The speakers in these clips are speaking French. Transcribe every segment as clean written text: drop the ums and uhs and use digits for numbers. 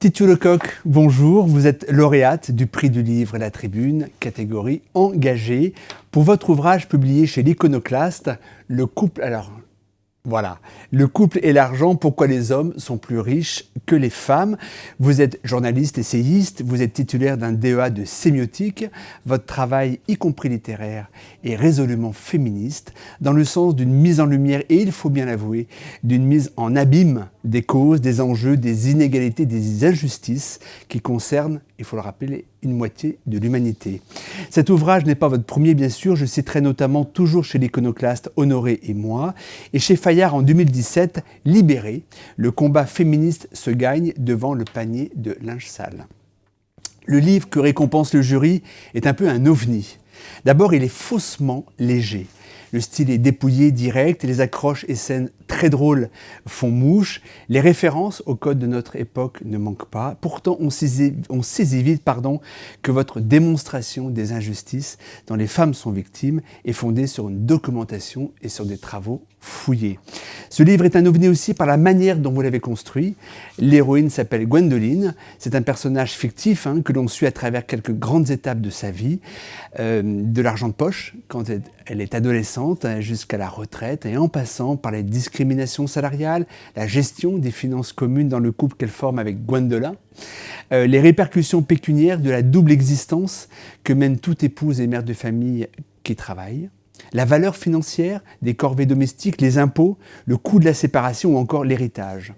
Titu Lecoq, bonjour. Vous êtes lauréate du prix du livre La Tribune, catégorie engagée, pour votre ouvrage publié chez l'Iconoclaste, Le couple. Alors, voilà. Le couple et l'argent, pourquoi les hommes sont plus riches que les femmes. Vous êtes journaliste, essayiste, vous êtes titulaire d'un DEA de sémiotique. Votre travail, y compris littéraire, est résolument féministe, dans le sens d'une mise en lumière, et il faut bien l'avouer, d'une mise en abîme des causes, des enjeux, des inégalités, des injustices qui concernent, il faut le rappeler, une moitié de l'humanité. Cet ouvrage n'est pas votre premier, bien sûr. Je citerai notamment, toujours chez l'Iconoclaste, Honoré et moi, et chez Fayard en 2017, Libéré, le combat féministe se gagne devant le panier de linge sale. Le livre que récompense le jury est un peu un ovni. D'abord, il est faussement léger. Le style est dépouillé, direct, et les accroches et scènes très drôles font mouche. Les références au code de notre époque ne manquent pas. Pourtant, on saisit vite que votre démonstration des injustices dont les femmes sont victimes est fondée sur une documentation et sur des travaux fouillés. Ce livre est un ovni aussi par la manière dont vous l'avez construit. L'héroïne s'appelle Gwendoline. C'est un personnage fictif que l'on suit à travers quelques grandes étapes de sa vie, de l'argent de poche quand elle est adolescente jusqu'à la retraite, et en passant par les discriminations salariales, la gestion des finances communes dans le couple qu'elle forme avec Gwendola, les répercussions pécuniaires de la double existence que mène toute épouse et mère de famille qui travaille, la valeur financière des corvées domestiques, les impôts, le coût de la séparation ou encore l'héritage.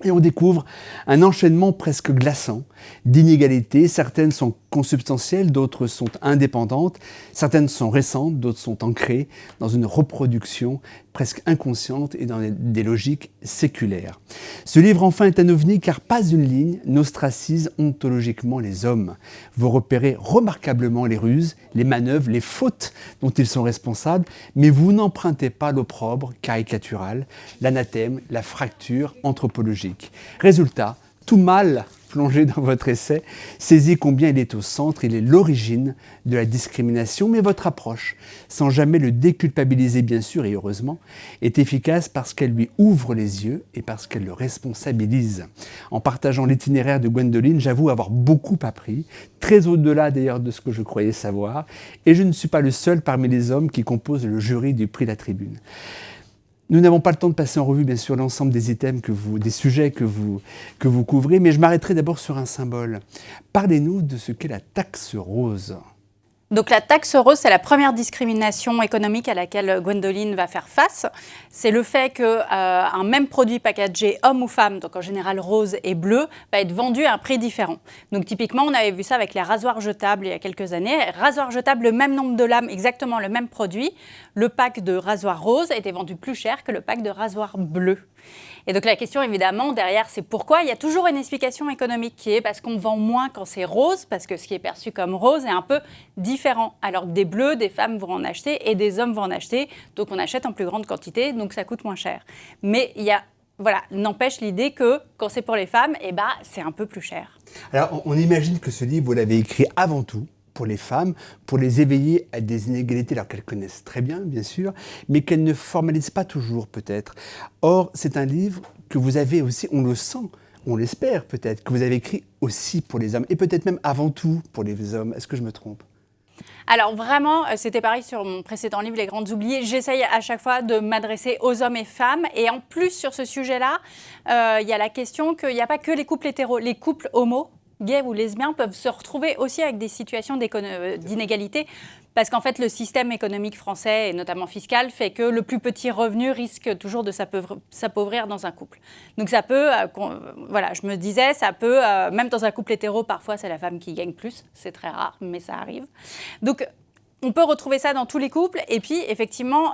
Et on découvre un enchaînement presque glaçant d'inégalités. Certaines sont consubstantielles, d'autres sont indépendantes, certaines sont récentes, d'autres sont ancrées dans une reproduction presque inconsciente et dans des logiques séculaires. Ce livre enfin est un ovni car pas une ligne n'ostracise ontologiquement les hommes. Vous repérez remarquablement les ruses, les manœuvres, les fautes dont ils sont responsables, mais vous n'empruntez pas l'opprobre caricatural, l'anathème, la fracture anthropologique. Résultat, tout mal plongé dans votre essai, saisit combien il est au centre, il est l'origine de la discrimination, mais votre approche, sans jamais le déculpabiliser bien sûr et heureusement, est efficace parce qu'elle lui ouvre les yeux et parce qu'elle le responsabilise. En partageant l'itinéraire de Gwendoline, j'avoue avoir beaucoup appris, très au-delà d'ailleurs de ce que je croyais savoir, et je ne suis pas le seul parmi les hommes qui composent le jury du prix La Tribune. Nous n'avons pas le temps de passer en revue, bien sûr, l'ensemble des items, des sujets que vous couvrez, mais je m'arrêterai d'abord sur un symbole. Parlez-nous de ce qu'est la taxe rose. Donc la taxe rose, c'est la première discrimination économique à laquelle Gwendoline va faire face. C'est le fait qu'un même produit packagé homme ou femme, donc en général rose et bleu, va être vendu à un prix différent. Donc typiquement, on avait vu ça avec les rasoirs jetables il y a quelques années. Rasoirs jetables, le même nombre de lames, exactement le même produit. Le pack de rasoirs rose était vendu plus cher que le pack de rasoirs bleus. Et donc la question évidemment derrière, c'est pourquoi. Il y a toujours une explication économique qui est parce qu'on vend moins quand c'est rose, parce que ce qui est perçu comme rose est un peu différent. Alors que des bleus, des femmes vont en acheter et des hommes vont en acheter, donc on achète en plus grande quantité, donc ça coûte moins cher. Mais n'empêche l'idée que quand c'est pour les femmes, c'est un peu plus cher. Alors on imagine que ce livre, vous l'avez écrit avant tout pour les femmes, pour les éveiller à des inégalités, alors qu'elles connaissent très bien, bien sûr, mais qu'elles ne formalisent pas toujours, peut-être. Or, c'est un livre que vous avez aussi, on le sent, on l'espère peut-être, que vous avez écrit aussi pour les hommes, et peut-être même avant tout pour les hommes. Est-ce que je me trompe ? Alors vraiment, c'était pareil sur mon précédent livre, Les Grandes Oubliées. J'essaye à chaque fois de m'adresser aux hommes et femmes. Et en plus, sur ce sujet-là, il y a la question qu'il n'y a pas que les couples hétéros, les couples homo, gays ou lesbiens peuvent se retrouver aussi avec des situations d'inégalité parce qu'en fait, le système économique français, et notamment fiscal, fait que le plus petit revenu risque toujours de s'appauvrir dans un couple. Donc ça peut, je me disais, ça peut, même dans un couple hétéro, parfois c'est la femme qui gagne plus, c'est très rare, mais ça arrive. Donc on peut retrouver ça dans tous les couples. Et puis, effectivement,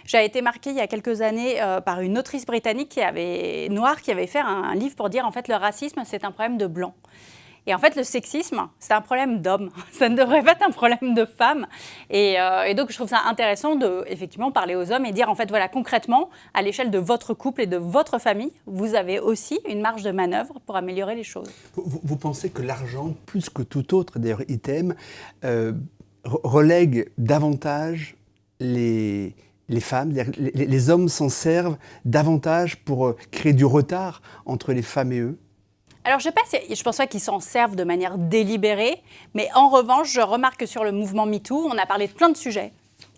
j'ai été marquée il y a quelques années par une autrice britannique noire qui avait fait un livre pour dire, en fait, le racisme, c'est un problème de blancs. Et en fait, le sexisme, c'est un problème d'hommes. Ça ne devrait pas être un problème de femmes. Et donc, je trouve ça intéressant de, effectivement, parler aux hommes et dire, en fait, voilà, concrètement, à l'échelle de votre couple et de votre famille, vous avez aussi une marge de manœuvre pour améliorer les choses. Vous pensez que l'argent, plus que tout autre, d'ailleurs, item, relègue davantage les femmes, les hommes s'en servent davantage pour créer du retard entre les femmes et eux ? Alors, je ne pense pas qu'ils s'en servent de manière délibérée, mais en revanche, je remarque que sur le mouvement MeToo, on a parlé de plein de sujets,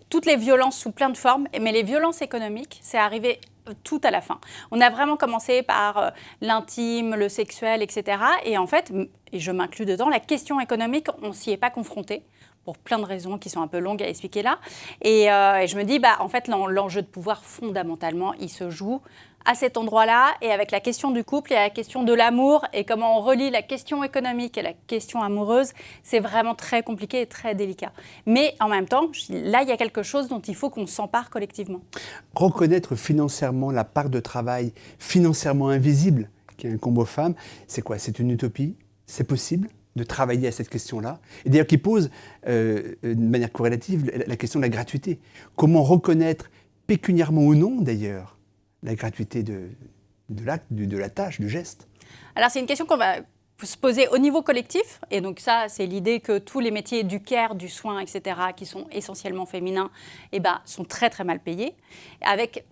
toutes les violences sous plein de formes, mais les violences économiques, c'est arrivé tout à la fin. On a vraiment commencé par l'intime, le sexuel, etc. Et en fait, et je m'inclus dedans, la question économique, on ne s'y est pas confronté, pour plein de raisons qui sont un peu longues à expliquer là. Et je me dis, en fait, l'enjeu de pouvoir, fondamentalement, il se joue à cet endroit-là, et avec la question du couple et la question de l'amour, et comment on relie la question économique et la question amoureuse, c'est vraiment très compliqué et très délicat. Mais en même temps, là, il y a quelque chose dont il faut qu'on s'empare collectivement. Reconnaître financièrement la part de travail financièrement invisible, qui est un combo femme, c'est quoi? C'est une utopie? C'est possible de travailler à cette question-là? Et d'ailleurs, qui pose, de manière corrélative, la question de la gratuité. Comment reconnaître, pécuniairement ou non d'ailleurs, la gratuité de l'acte, de la tâche, du geste? Alors, c'est une question qu'on va se poser au niveau collectif. Et donc ça, c'est l'idée que tous les métiers du care, du soin, etc., qui sont essentiellement féminins, sont très, très mal payés.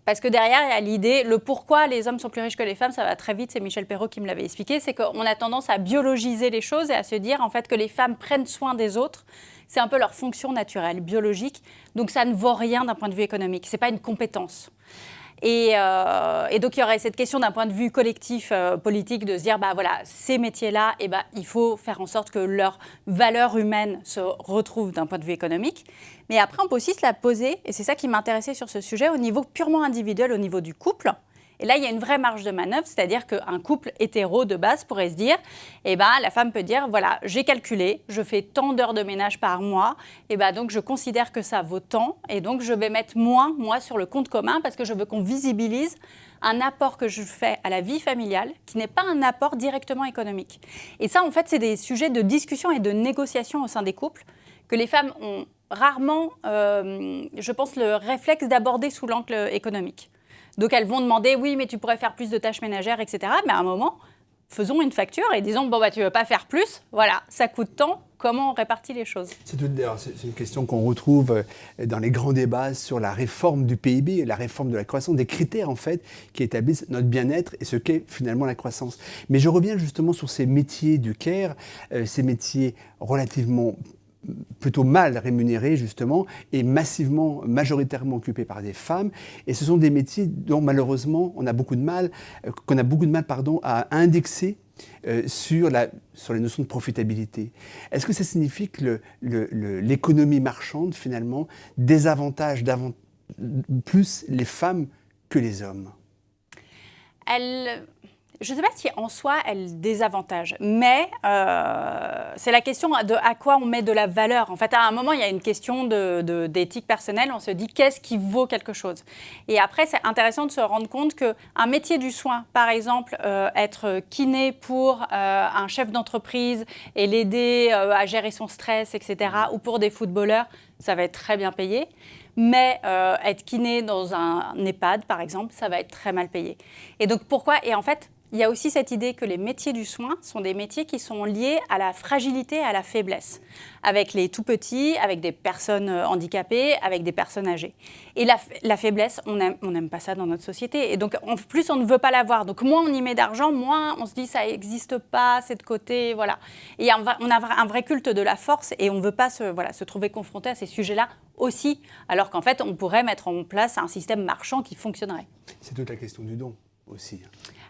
Parce que derrière, il y a l'idée, le pourquoi les hommes sont plus riches que les femmes, ça va très vite, c'est Michel Perrault qui me l'avait expliqué, c'est qu'on a tendance à biologiser les choses et à se dire, en fait, que les femmes prennent soin des autres. C'est un peu leur fonction naturelle, biologique. Donc ça ne vaut rien d'un point de vue économique. Ce n'est pas une compétence. Et donc, il y aurait cette question d'un point de vue collectif, politique, de se dire, voilà, ces métiers-là, il faut faire en sorte que leur valeur humaine se retrouve d'un point de vue économique. Mais après, on peut aussi se la poser, et c'est ça qui m'intéressait sur ce sujet, au niveau purement individuel, au niveau du couple. Et là, il y a une vraie marge de manœuvre, c'est-à-dire qu'un couple hétéro de base pourrait se dire, la femme peut dire, voilà, j'ai calculé, je fais tant d'heures de ménage par mois, donc je considère que ça vaut tant, et donc je vais mettre moins, moi, sur le compte commun, parce que je veux qu'on visibilise un apport que je fais à la vie familiale, qui n'est pas un apport directement économique. Et ça, en fait, c'est des sujets de discussion et de négociation au sein des couples, que les femmes ont rarement, je pense, le réflexe d'aborder sous l'angle économique. Donc, elles vont demander, oui, mais tu pourrais faire plus de tâches ménagères, etc. Mais à un moment, faisons une facture et disons, tu ne veux pas faire plus, voilà, ça coûte tant, comment on répartit les choses? C'est une question qu'on retrouve dans les grands débats sur la réforme du PIB, la réforme de la croissance, des critères, en fait, qui établissent notre bien-être et ce qu'est finalement la croissance. Mais je reviens justement sur ces métiers du care, ces métiers relativement plutôt mal rémunérés justement et majoritairement occupés par des femmes, et ce sont des métiers dont malheureusement qu'on a beaucoup de mal à indexer sur les notions de profitabilité. Est-ce que ça signifie que l'économie marchande finalement désavantage plus les femmes que les hommes? Je ne sais pas si en soi, elle désavantage, mais c'est la question de à quoi on met de la valeur. En fait, à un moment, il y a une question d'éthique personnelle. On se dit qu'est-ce qui vaut quelque chose. Et après, c'est intéressant de se rendre compte qu'un métier du soin, par exemple, être kiné pour un chef d'entreprise et l'aider à gérer son stress, etc., ou pour des footballeurs, ça va être très bien payé. Mais être kiné dans un EHPAD, par exemple, ça va être très mal payé. Et donc, pourquoi? Et en fait, il y a aussi cette idée que les métiers du soin sont des métiers qui sont liés à la fragilité, à la faiblesse, avec les tout-petits, avec des personnes handicapées, avec des personnes âgées. Et la faiblesse, on n'aime pas ça dans notre société. Et donc, en plus, on ne veut pas l'avoir. Donc, moins on y met d'argent, moins on se dit ça n'existe pas, c'est de côté, voilà. Et on a un vrai culte de la force et on ne veut pas se trouver confronté à ces sujets-là aussi, alors qu'en fait, on pourrait mettre en place un système marchand qui fonctionnerait. C'est toute la question du don aussi.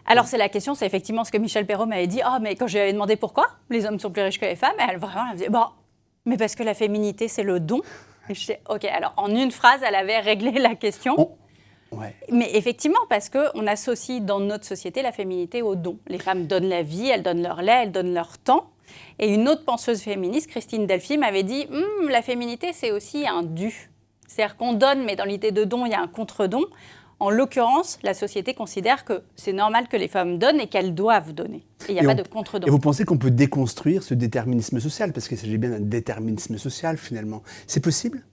Alors, c'est la question, c'est effectivement ce que Michel Perrault m'avait dit. « mais quand je lui avais demandé pourquoi les hommes sont plus riches que les femmes, elle disait « mais parce que la féminité, c'est le don. » Et je disais « ok, alors en une phrase, elle avait réglé la question. Ouais. Mais effectivement, parce qu'on associe dans notre société la féminité au don. Les femmes donnent la vie, elles donnent leur lait, elles donnent leur temps. Et une autre penseuse féministe, Christine Delphi, m'avait dit « la féminité, c'est aussi un dû. » C'est-à-dire qu'on donne, mais dans l'idée de don, il y a un contre-don. En l'occurrence, la société considère que c'est normal que les femmes donnent et qu'elles doivent donner. Et il n'y a pas de contre-don. Et vous pensez qu'on peut déconstruire ce déterminisme social? Parce qu'il s'agit bien d'un déterminisme social, finalement. C'est possible?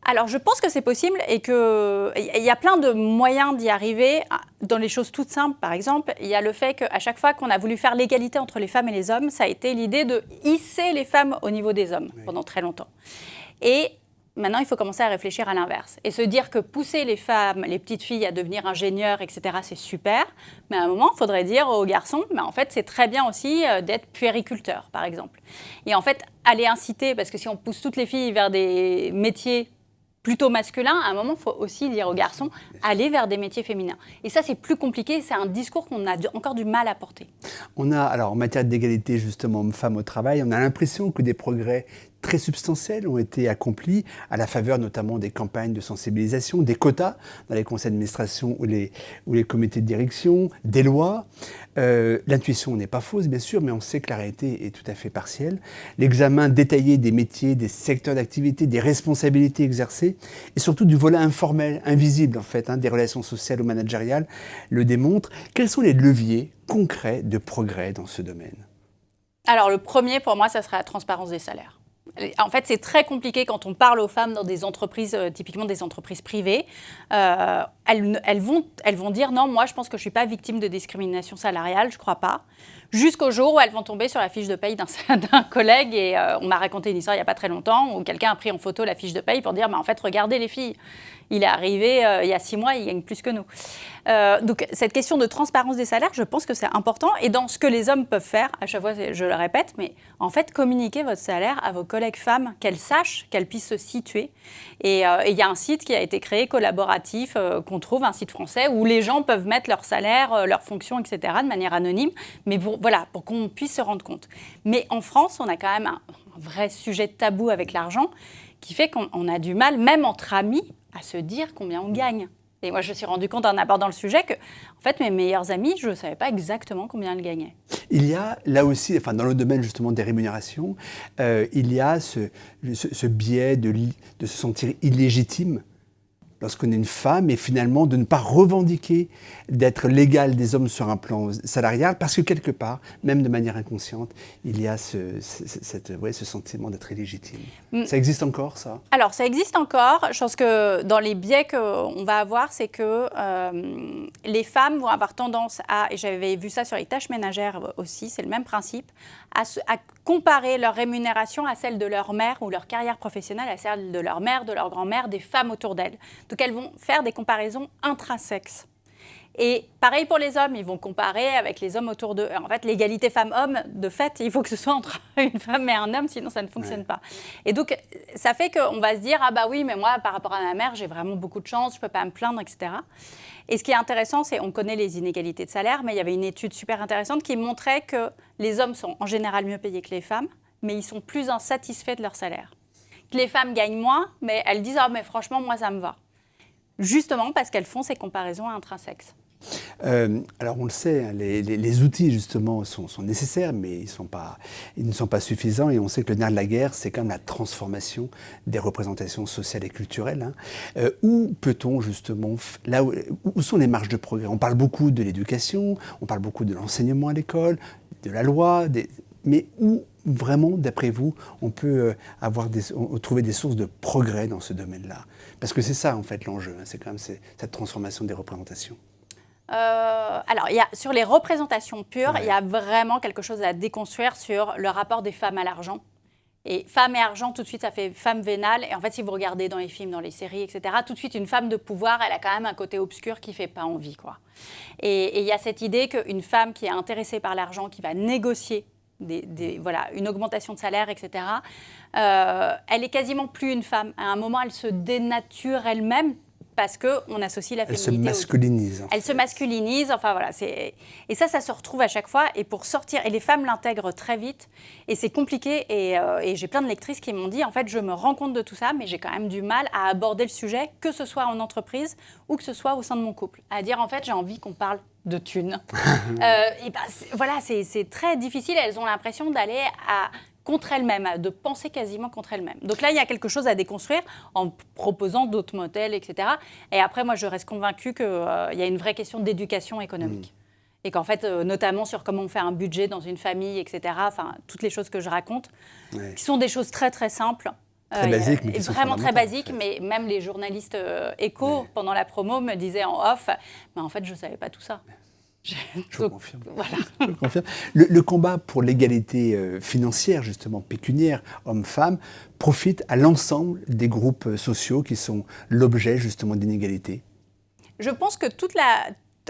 Alors, je pense que c'est possible et qu'il y a plein de moyens d'y arriver. Dans les choses toutes simples, par exemple, il y a le fait qu'à chaque fois qu'on a voulu faire l'égalité entre les femmes et les hommes, ça a été l'idée de hisser les femmes au niveau des hommes pendant très longtemps. Et Maintenant, il faut commencer à réfléchir à l'inverse et se dire que pousser les femmes, les petites filles à devenir ingénieurs, etc., c'est super. Mais à un moment, il faudrait dire aux garçons, mais en fait, c'est très bien aussi d'être puériculteur, par exemple. Et en fait, aller inciter, parce que si on pousse toutes les filles vers des métiers plutôt masculins, à un moment, il faut aussi dire aux garçons, aller vers des métiers féminins. Et ça, c'est plus compliqué, c'est un discours qu'on a encore du mal à porter. Alors, en matière d'égalité, justement, hommes-femmes au travail, on a l'impression que des progrès très substantiels ont été accomplis à la faveur notamment des campagnes de sensibilisation, des quotas dans les conseils d'administration ou les comités de direction, des lois. L'intuition n'est pas fausse, bien sûr, mais on sait que la réalité est tout à fait partielle. L'examen détaillé des métiers, des secteurs d'activité, des responsabilités exercées et surtout du volet informel, invisible en fait, des relations sociales ou managériales le démontre. Quels sont les leviers concrets de progrès dans ce domaine ? Alors le premier, pour moi, ça serait la transparence des salaires. En fait, c'est très compliqué quand on parle aux femmes dans des entreprises, typiquement des entreprises privées. Elles vont dire non, moi je pense que je ne suis pas victime de discrimination salariale, je ne crois pas. Jusqu'au jour où elles vont tomber sur la fiche de paye d'un collègue. Et on m'a raconté une histoire il n'y a pas très longtemps où quelqu'un a pris en photo la fiche de paye pour dire en fait, regardez les filles, il est arrivé il y a 6 mois, il gagne plus que nous. Donc cette question de transparence des salaires, je pense que c'est important. Et dans ce que les hommes peuvent faire, à chaque fois je le répète, mais en fait communiquez votre salaire à vos collègues femmes, qu'elles sachent, qu'elles puissent se situer. Et il y a un site qui a été créé collaboratif qu'on trouve, un site français où les gens peuvent mettre leur salaire, leurs fonctions, etc. de manière anonyme, mais pour qu'on puisse se rendre compte. Mais en France, on a quand même un vrai sujet de tabou avec l'argent qui fait qu'on a du mal, même entre amis, à se dire combien on gagne. Et moi, je me suis rendu compte en abordant le sujet que, en fait, mes meilleures amies, je ne savais pas exactement combien elles gagnaient. Il y a là aussi, dans le domaine justement des rémunérations, il y a ce biais de se sentir illégitime lorsqu'on est une femme et finalement de ne pas revendiquer d'être l'égal des hommes sur un plan salarial parce que quelque part, même de manière inconsciente, il y a ce sentiment d'être illégitime. Ça existe encore, ça ? Alors, ça existe encore. Je pense que dans les biais qu'on va avoir, c'est que les femmes vont avoir tendance à, et j'avais vu ça sur les tâches ménagères aussi, c'est le même principe, à comparer leur rémunération à celle de leur mère ou leur carrière professionnelle à celle de leur mère, de leur grand-mère, des femmes autour d'elles. Donc, elles vont faire des comparaisons intrinsèques. Et pareil pour les hommes, ils vont comparer avec les hommes autour d'eux. En fait, l'égalité femmes-hommes, de fait, il faut que ce soit entre une femme et un homme, sinon ça ne fonctionne pas. Et donc, ça fait qu'on va se dire, ah bah oui, mais moi, par rapport à ma mère, j'ai vraiment beaucoup de chance, je ne peux pas me plaindre, etc. Et ce qui est intéressant, c'est on connaît les inégalités de salaire, mais il y avait une étude super intéressante qui montrait que les hommes sont en général mieux payés que les femmes, mais ils sont plus insatisfaits de leur salaire. Que les femmes gagnent moins, mais elles disent, ah mais franchement, moi, ça me va. Justement parce qu'elles font ces comparaisons intrinsèques. Alors on le sait, les outils justement sont nécessaires, mais ils ne sont pas suffisants et on sait que le nerf de la guerre, c'est quand même la transformation des représentations sociales et culturelles. Où peut-on justement, où sont les marges de progrès ? On parle beaucoup de l'éducation, on parle beaucoup de l'enseignement à l'école, de la loi, mais où vraiment, d'après vous, on peut trouver des sources de progrès dans ce domaine-là ? Parce que c'est ça en fait l'enjeu, c'est quand même cette transformation des représentations. Alors, sur les représentations pures, il y a vraiment quelque chose à déconstruire sur le rapport des femmes à l'argent. Et femme et argent, tout de suite, ça fait femme vénale. Et en fait, si vous regardez dans les films, dans les séries, etc., tout de suite, une femme de pouvoir, elle a quand même un côté obscur qui ne fait pas envie, quoi. Et il y a cette idée qu'une femme qui est intéressée par l'argent, qui va négocier une augmentation de salaire, etc., elle est quasiment plus une femme. À un moment, elle se dénature elle-même, parce qu'on associe la féminité. Elle se masculinise. Elle se masculinise, enfin voilà. Et ça se retrouve à chaque fois. Et pour sortir, et les femmes l'intègrent très vite. Et c'est compliqué. Et j'ai plein de lectrices qui m'ont dit, en fait, je me rends compte de tout ça, mais j'ai quand même du mal à aborder le sujet, que ce soit en entreprise ou que ce soit au sein de mon couple. À dire, en fait, j'ai envie qu'on parle de thunes. C'est très difficile. Elles ont l'impression d'aller contre elles-mêmes, de penser quasiment contre elles-mêmes. Donc là, il y a quelque chose à déconstruire en proposant d'autres modèles, etc. Et après, moi, je reste convaincue qu'il y a une vraie question d'éducation économique. Et qu'en fait, notamment sur comment on fait un budget dans une famille, etc., enfin, toutes les choses que je raconte, qui sont des choses très, très simples. Très basiques, mais qui sont vraiment très basiques, mais même les journalistes échos, pendant la promo, me disaient en off, mais en fait, je ne savais pas tout ça. Je vous confirme. Voilà. Je vous confirme. Le combat pour l'égalité financière, justement, pécuniaire, hommes-femmes, profite à l'ensemble des groupes sociaux qui sont l'objet, justement, d'inégalités. Je pense que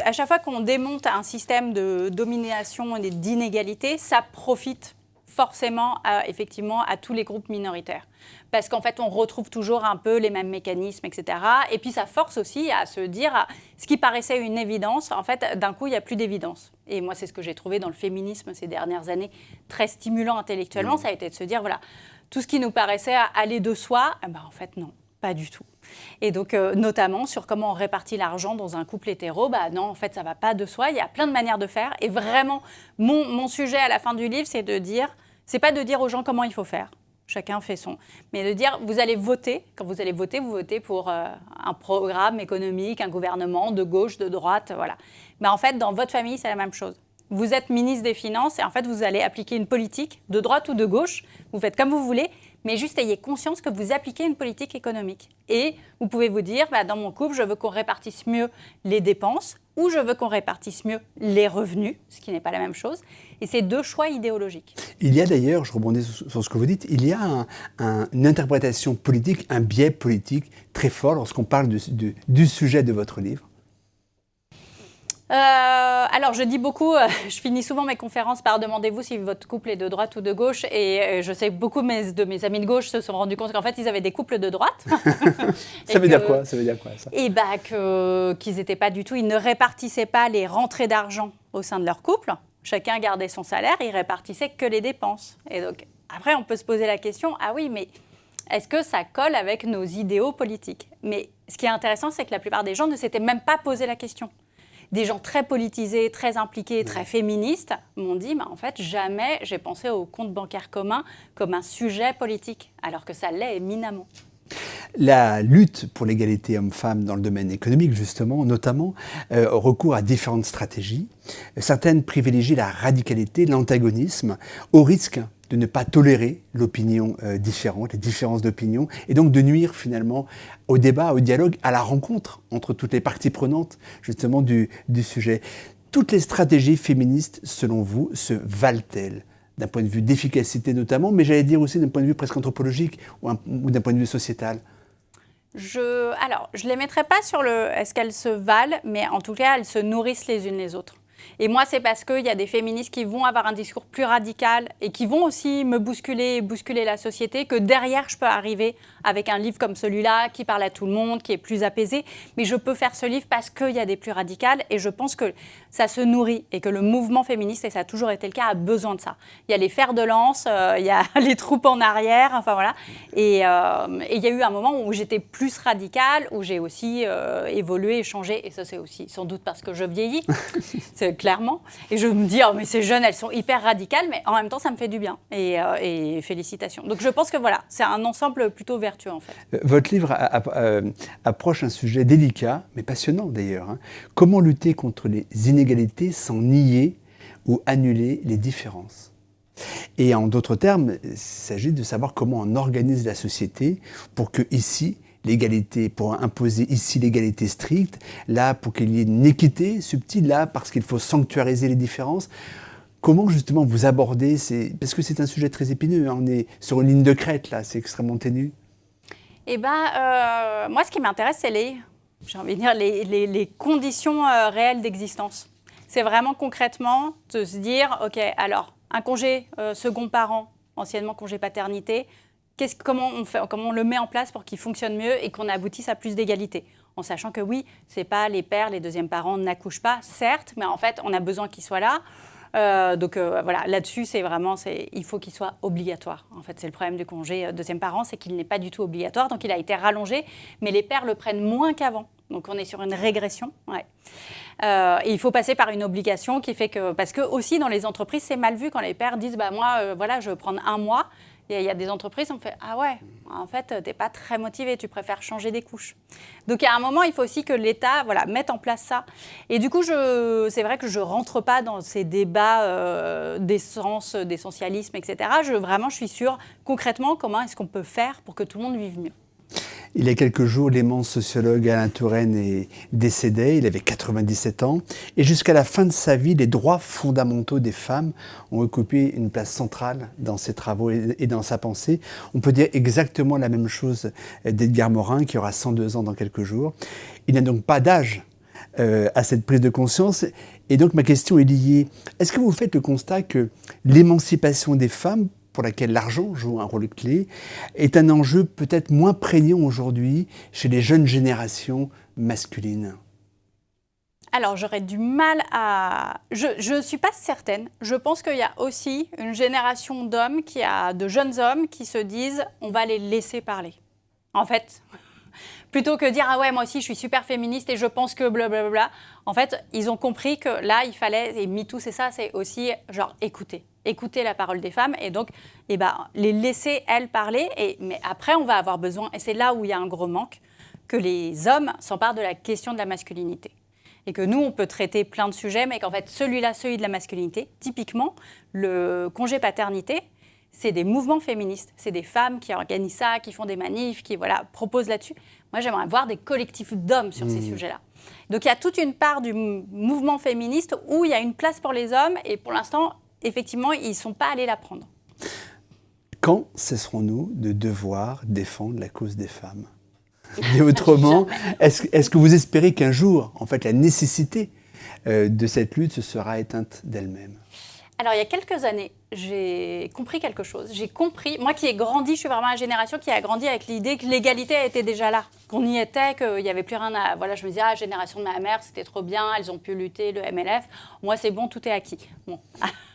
à chaque fois qu'on démonte un système de domination et d'inégalité, ça profite forcément, effectivement, à tous les groupes minoritaires. Parce qu'en fait, on retrouve toujours un peu les mêmes mécanismes, etc. Et puis, ça force aussi à se dire, ce qui paraissait une évidence, en fait, d'un coup, il n'y a plus d'évidence. Et moi, c'est ce que j'ai trouvé dans le féminisme ces dernières années, très stimulant intellectuellement, ça a été de se dire, voilà, tout ce qui nous paraissait aller de soi, en fait, non, pas du tout. Et donc, notamment sur comment on répartit l'argent dans un couple hétéro, non, en fait, ça ne va pas de soi. Il y a plein de manières de faire. Et vraiment, mon sujet à la fin du livre, c'est pas de dire aux gens comment il faut faire. Chacun fait son. Mais de dire, vous allez voter. Quand vous allez voter, vous votez pour un programme économique, un gouvernement de gauche, de droite, voilà. Mais en fait, dans votre famille, c'est la même chose. Vous êtes ministre des Finances et en fait, vous allez appliquer une politique de droite ou de gauche. Vous faites comme vous voulez, mais juste ayez conscience que vous appliquez une politique économique. Et vous pouvez vous dire, dans mon couple, je veux qu'on répartisse mieux les dépenses ou je veux qu'on répartisse mieux les revenus, ce qui n'est pas la même chose. Et c'est deux choix idéologiques. Il y a d'ailleurs, je rebondis sur ce que vous dites, il y a une interprétation politique, un biais politique très fort lorsqu'on parle du sujet de votre livre. Alors, je dis beaucoup, je finis souvent mes conférences par « demandez-vous si votre couple est de droite ou de gauche » et je sais que beaucoup de mes amis de gauche se sont rendus compte qu'en fait, ils avaient des couples de droite. Ça veut dire quoi, ça? Et qu'ils n'étaient pas du tout, ils ne répartissaient pas les rentrées d'argent au sein de leur couple. Chacun gardait son salaire, ils répartissaient que les dépenses. Et donc, après, on peut se poser la question, ah oui, mais est-ce que ça colle avec nos idéaux politiques? Mais ce qui est intéressant, c'est que la plupart des gens ne s'étaient même pas posé la question. Des gens très politisés, très impliqués, très féministes m'ont dit, en fait, jamais j'ai pensé au compte bancaire commun comme un sujet politique, alors que ça l'est éminemment. La lutte pour l'égalité homme-femme dans le domaine économique, justement, notamment, recourt à différentes stratégies. Certaines privilégient la radicalité, l'antagonisme, au risque de ne pas tolérer l'opinion différente, les différences d'opinion, et donc de nuire finalement au débat, au dialogue, à la rencontre entre toutes les parties prenantes justement du sujet. Toutes les stratégies féministes, selon vous, se valent-elles d'un point de vue d'efficacité notamment, mais j'allais dire aussi d'un point de vue presque anthropologique ou d'un point de vue sociétal? Alors, je ne les mettrai pas sur le « est-ce qu'elles se valent », mais en tout cas, elles se nourrissent les unes les autres. Et moi, c'est parce qu'il y a des féministes qui vont avoir un discours plus radical et qui vont aussi me bousculer la société, que derrière, je peux arriver avec un livre comme celui-là, qui parle à tout le monde, qui est plus apaisé. Mais je peux faire ce livre parce qu'il y a des plus radicales et je pense que ça se nourrit et que le mouvement féministe, et ça a toujours été le cas, a besoin de ça. Il y a les fers de lance, il y a les troupes en arrière, enfin voilà. Et il y a eu un moment où j'étais plus radicale, où j'ai aussi évolué et changé. Et ça, c'est aussi sans doute parce que je vieillis. C'est clairement. Et je me dis, oh, mais ces jeunes, elles sont hyper radicales, mais en même temps, ça me fait du bien. Et félicitations. Donc, je pense que voilà, c'est un ensemble plutôt vertueux, en fait. Votre livre approche un sujet délicat, mais passionnant d'ailleurs. Hein. Comment lutter contre les inégalités sans nier ou annuler les différences? Et en d'autres termes, il s'agit de savoir comment on organise la société pour que ici, l'égalité, pour imposer ici l'égalité stricte, là pour qu'il y ait une équité subtile, là parce qu'il faut sanctuariser les différences. Comment justement vous abordez parce que c'est un sujet très épineux, hein, on est sur une ligne de crête là, c'est extrêmement ténu. Moi ce qui m'intéresse c'est les conditions réelles d'existence. C'est vraiment concrètement de se dire, ok, alors un congé second parent, anciennement congé paternité, comment on le met en place pour qu'il fonctionne mieux et qu'on aboutisse à plus d'égalité. En sachant que oui, c'est pas les pères, les deuxièmes parents n'accouchent pas, certes, mais en fait, on a besoin qu'ils soient là. Voilà, là-dessus, il faut qu'il soit obligatoire. En fait, c'est le problème du congé deuxième parent, c'est qu'il n'est pas du tout obligatoire. Donc, il a été rallongé, mais les pères le prennent moins qu'avant. Donc, on est sur une régression. Ouais. Et il faut passer par une obligation qui fait que... Parce que aussi, dans les entreprises, c'est mal vu quand les pères disent « moi, voilà, je veux prendre un mois ». Et il y a des entreprises, on fait « Ah ouais, en fait, t'es pas très motivé, tu préfères changer des couches ». Donc, il y a un moment, il faut aussi que l'État mette en place ça. Et du coup, c'est vrai que je rentre pas dans ces débats d'essence, d'essentialisme, etc. Je suis sur, concrètement, comment est-ce qu'on peut faire pour que tout le monde vive mieux. Il y a quelques jours, l'immense sociologue Alain Touraine est décédé, il avait 97 ans, et jusqu'à la fin de sa vie, les droits fondamentaux des femmes ont occupé une place centrale dans ses travaux et dans sa pensée. On peut dire exactement la même chose d'Edgar Morin, qui aura 102 ans dans quelques jours. Il n'a donc pas d'âge à cette prise de conscience, et donc ma question est liée. Est-ce que vous faites le constat que l'émancipation des femmes, pour laquelle l'argent joue un rôle clé, est un enjeu peut-être moins prégnant aujourd'hui chez les jeunes générations masculines? Alors, j'aurais du mal à... Je ne suis pas certaine. Je pense qu'il y a aussi une génération d'hommes, de jeunes hommes qui se disent « on va les laisser parler ». En fait, plutôt que dire « ah ouais, moi aussi, je suis super féministe et je pense que blablabla ». En fait, ils ont compris que là, il fallait, et MeToo, c'est ça, c'est aussi genre écouter la parole des femmes et donc les laisser, elles, parler. Mais après, on va avoir besoin, et c'est là où il y a un gros manque, que les hommes s'emparent de la question de la masculinité. Et que nous, on peut traiter plein de sujets, mais qu'en fait, celui de la masculinité, typiquement, le congé paternité, c'est des mouvements féministes. C'est des femmes qui organisent ça, qui font des manifs, qui proposent là-dessus. Moi, j'aimerais voir des collectifs d'hommes sur ces sujets-là. Donc, il y a toute une part du mouvement féministe où il y a une place pour les hommes, et pour l'instant, effectivement, ils ne sont pas allés la prendre. Quand cesserons-nous de devoir défendre la cause des femmes? Et autrement, est-ce que vous espérez qu'un jour, en fait, la nécessité de cette lutte se sera éteinte d'elle-même? Alors, il y a quelques années, j'ai compris quelque chose. J'ai compris, moi qui ai grandi, je suis vraiment la génération qui a grandi avec l'idée que l'égalité était déjà là, qu'on y était, qu'il n'y avait plus rien à... Voilà, je me disais, la génération de ma mère, c'était trop bien, elles ont pu lutter, le MLF. Moi, c'est bon, tout est acquis. Bon.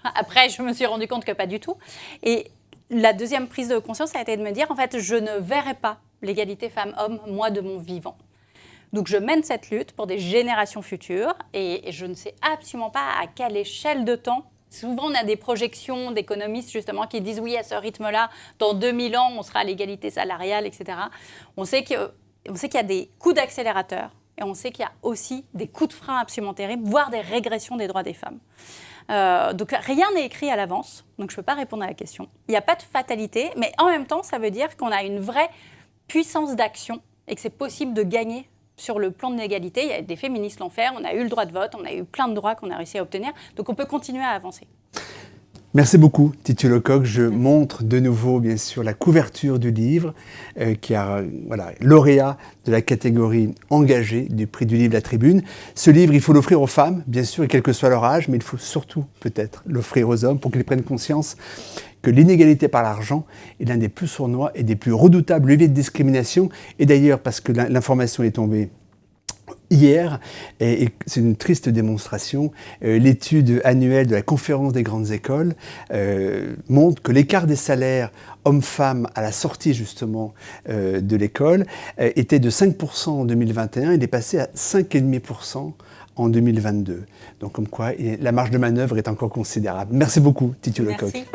Après, je me suis rendu compte que pas du tout. Et la deuxième prise de conscience, ça a été de me dire, en fait, je ne verrai pas l'égalité femmes-hommes, moi, de mon vivant. Donc, je mène cette lutte pour des générations futures et je ne sais absolument pas à quelle échelle de temps. Souvent, on a des projections d'économistes, justement, qui disent « oui, à ce rythme-là, dans 2000 ans, on sera à l'égalité salariale, etc. » On sait qu'il y a des coups d'accélérateur et on sait qu'il y a aussi des coups de frein absolument terribles, voire des régressions des droits des femmes. Donc, rien n'est écrit à l'avance, donc je ne peux pas répondre à la question. Il n'y a pas de fatalité, mais en même temps, ça veut dire qu'on a une vraie puissance d'action et que c'est possible de gagner sur le plan de l'égalité. Il y a des féministes l'ont fait, on a eu le droit de vote, on a eu plein de droits qu'on a réussi à obtenir, donc on peut continuer à avancer. Merci beaucoup, Titu Lecoq. Je montre de nouveau, bien sûr, la couverture du livre, qui a lauréat de la catégorie engagée du prix du livre La Tribune. Ce livre, il faut l'offrir aux femmes, bien sûr, et quel que soit leur âge, mais il faut surtout, peut-être, l'offrir aux hommes pour qu'ils prennent conscience que l'inégalité par l'argent est l'un des plus sournois et des plus redoutables leviers de discrimination. Et d'ailleurs, parce que l'information est tombée hier, et c'est une triste démonstration, l'étude annuelle de la Conférence des grandes écoles montre que l'écart des salaires hommes-femmes à la sortie justement de l'école était de 5% en 2021, il est passé à 5,5% en 2022. Donc comme quoi, la marge de manœuvre est encore considérable. Merci beaucoup, Titu Lecoq. Merci.